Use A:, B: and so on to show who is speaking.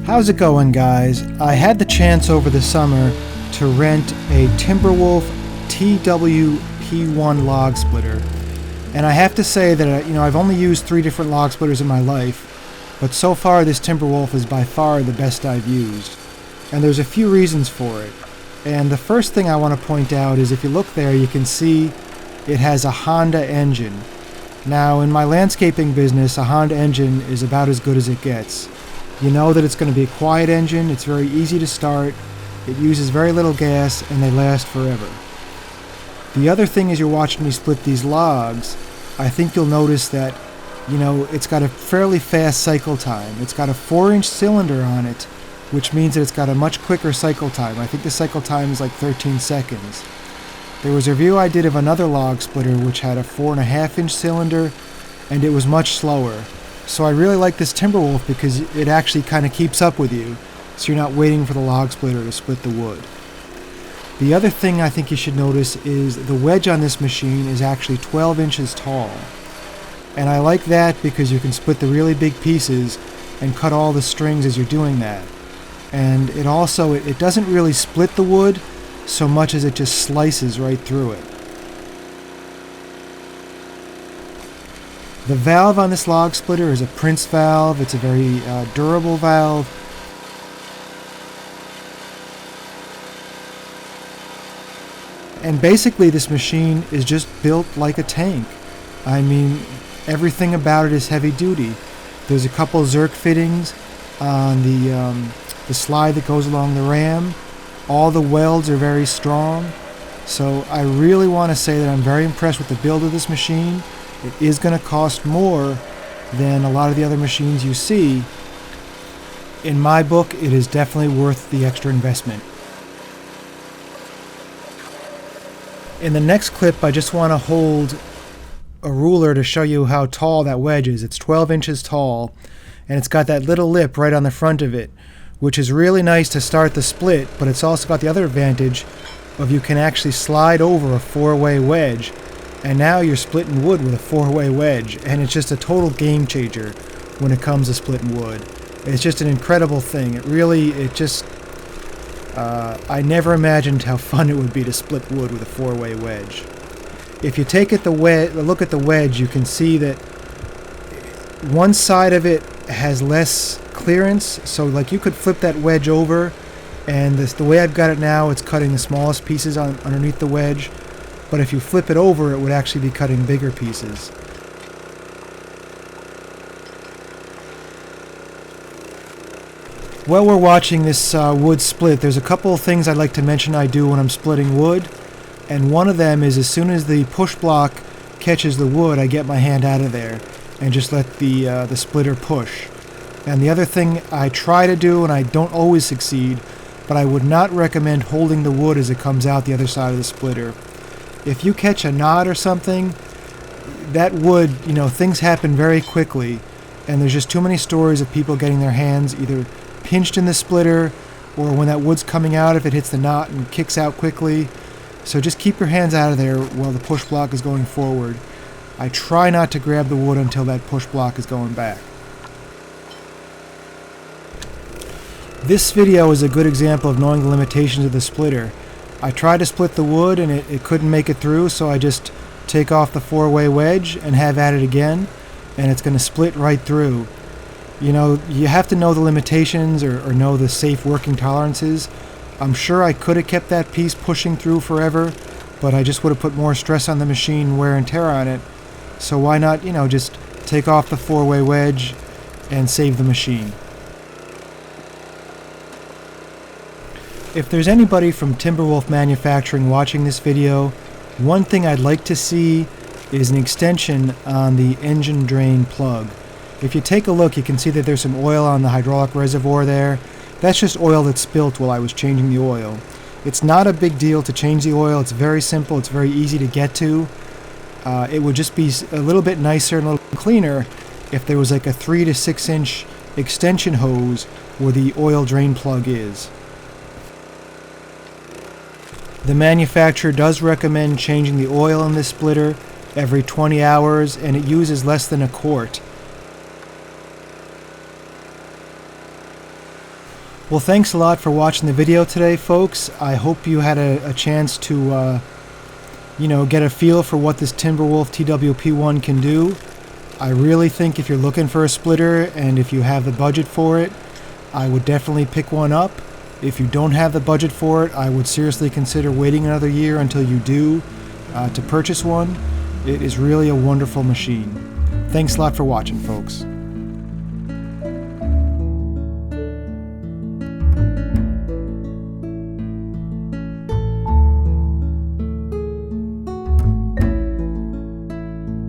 A: How's it going, guys? I had the chance over the summer to rent a Timberwolf TW-P1 log splitter, and I have to say that I've only used 3 different log splitters in my life, but so far this Timberwolf is by far the best I've used, and there's a few reasons for it. And the first thing I want to point out is if you look there, you can see it has a Honda engine. Now, in my landscaping business, a Honda engine is about as good as it gets. You know that it's going to be a quiet engine, it's very easy to start, it uses very little gas, and they last forever. The other thing as you're watching me split these logs, I think you'll notice that, it's got a fairly fast cycle time. It's got a 4-inch cylinder on it, which means that it's got a much quicker cycle time. I think the cycle time is like 13 seconds. There was a review I did of another log splitter which had a 4.5-inch cylinder, and it was much slower. So I really like this Timberwolf because it actually kind of keeps up with you, so you're not waiting for the log splitter to split the wood. The other thing I think you should notice is the wedge on this machine is actually 12 inches tall. And I like that because you can split the really big pieces and cut all the strings as you're doing that. And it also, it doesn't really split the wood so much as it just slices right through it. The valve on this log splitter is a Prince valve. It's a very durable valve. And basically this machine is just built like a tank. I mean, everything about it is heavy duty. There's a couple Zerk fittings on the slide that goes along the ram. All the welds are very strong. So I really want to say that I'm very impressed with the build of this machine. It is going to cost more than a lot of the other machines you see. In my book, it is definitely worth the extra investment. In the next clip, I just want to hold a ruler to show you how tall that wedge is. It's 12 inches tall, and it's got that little lip right on the front of it, which is really nice to start the split, but it's also got the other advantage of you can actually slide over a 4-way wedge. And now you're splitting wood with a 4-way wedge, and it's just a total game changer when it comes to splitting wood. It's just an incredible thing. I never imagined how fun it would be to split wood with a 4-way wedge. If you take a look at the wedge, you can see that one side of it has less clearance, so like you could flip that wedge over, and the way I've got it now, it's cutting the smallest pieces underneath the wedge. But if you flip it over, it would actually be cutting bigger pieces. While we're watching this wood split, there's a couple of things I'd like to mention I do when I'm splitting wood. And one of them is as soon as the push block catches the wood, I get my hand out of there and just let the splitter push. And the other thing I try to do, and I don't always succeed, but I would not recommend holding the wood as it comes out the other side of the splitter. If you catch a knot or something, that wood, things happen very quickly, and there's just too many stories of people getting their hands either pinched in the splitter, or when that wood's coming out, if it hits the knot and kicks out quickly. So just keep your hands out of there while the push block is going forward. I try not to grab the wood until that push block is going back. This video is a good example of knowing the limitations of the splitter. I tried to split the wood and it couldn't make it through, so I just take off the 4-way wedge and have at it again, and it's going to split right through. You have to know the limitations or know the safe working tolerances. I'm sure I could have kept that piece pushing through forever, but I just would have put more stress on the machine, wear and tear on it. So why not, just take off the 4-way wedge and save the machine. If there's anybody from Timberwolf Manufacturing watching this video, one thing I'd like to see is an extension on the engine drain plug. If you take a look, you can see that there's some oil on the hydraulic reservoir there. That's just oil that spilt while I was changing the oil. It's not a big deal to change the oil. It's very simple. It's very easy to get to. It would just be a little bit nicer and a little cleaner if there was like a 3 to 6 inch extension hose where the oil drain plug is. The manufacturer does recommend changing the oil in this splitter every 20 hours, and it uses less than a quart. Well, thanks a lot for watching the video today, folks. I hope you had a chance to, get a feel for what this Timberwolf TW-P1 can do. I really think if you're looking for a splitter and if you have the budget for it, I would definitely pick one up. If you don't have the budget for it, I would seriously consider waiting another year until you do to purchase one. It is really a wonderful machine. Thanks a lot for watching, folks.